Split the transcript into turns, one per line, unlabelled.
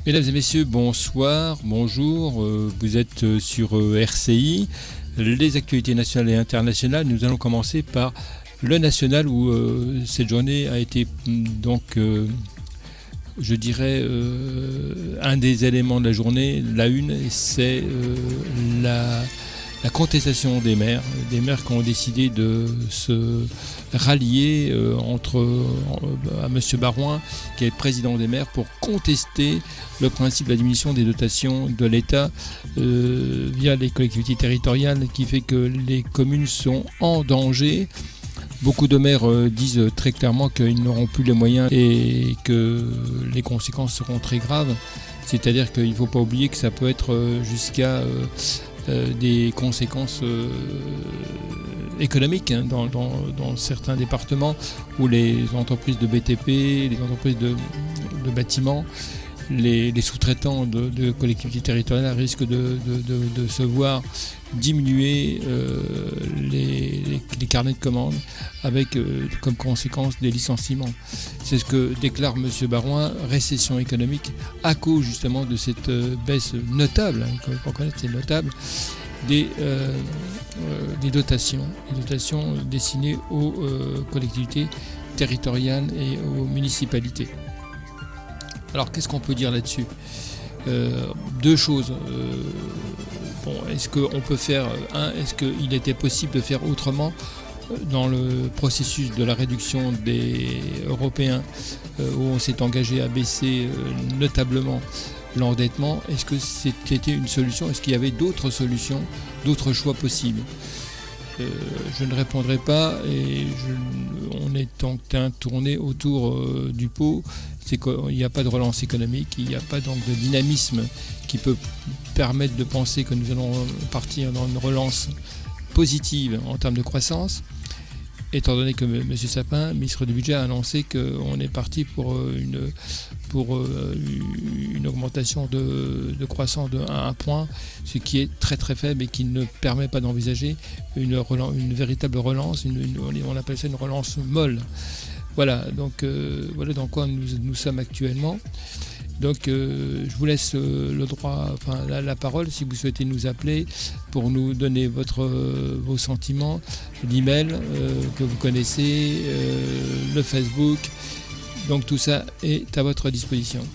Mesdames et messieurs, bonsoir, bonjour, vous êtes sur RCI, les actualités nationales et internationales. Nous allons commencer par le national où cette journée a été donc, je dirais, un des éléments de la journée, la une, c'est la contestation des maires qui ont décidé de se rallier à M. Barouin, qui est le président des maires, pour contester le principe de la diminution des dotations de l'État via les collectivités territoriales, qui fait que les communes sont en danger. Beaucoup de maires disent très clairement qu'ils n'auront plus les moyens et que les conséquences seront très graves. C'est-à-dire qu'il ne faut pas oublier que ça peut être jusqu'à des conséquences économiques dans certains départements où les entreprises de BTP, les entreprises de bâtiments, les sous-traitants de collectivités territoriales risquent de se voir diminuer les carnets de commandes avec comme conséquence des licenciements. C'est ce que déclare M. Barouin, récession économique, à cause justement de cette baisse notable, comme on connaît, c'est notable, des dotations destinées aux collectivités territoriales et aux municipalités. Alors qu'est-ce qu'on peut dire là-dessus ? Deux choses. Est-ce qu'on peut faire est-ce qu'il était possible de faire autrement dans le processus de la réduction des Européens où on s'est engagé à baisser notablement l'endettement? Est-ce que c'était une solution? Est-ce qu'il y avait d'autres solutions, d'autres choix possibles? Je ne répondrai pas et on est en train de tourner autour du pot. C'est qu'il n'y a pas de relance économique, il n'y a pas donc de dynamisme qui peut permettre de penser que nous allons partir dans une relance positive en termes de croissance, étant donné que M. Sapin, ministre du Budget, a annoncé qu'on est parti pour une augmentation de croissance de 1 point, ce qui est très très faible et qui ne permet pas d'envisager une véritable relance, on appelle ça une relance molle. Voilà dans quoi nous sommes actuellement. Donc je vous laisse la parole si vous souhaitez nous appeler pour nous donner vos sentiments, l'email que vous connaissez, le Facebook. Donc tout ça est à votre disposition.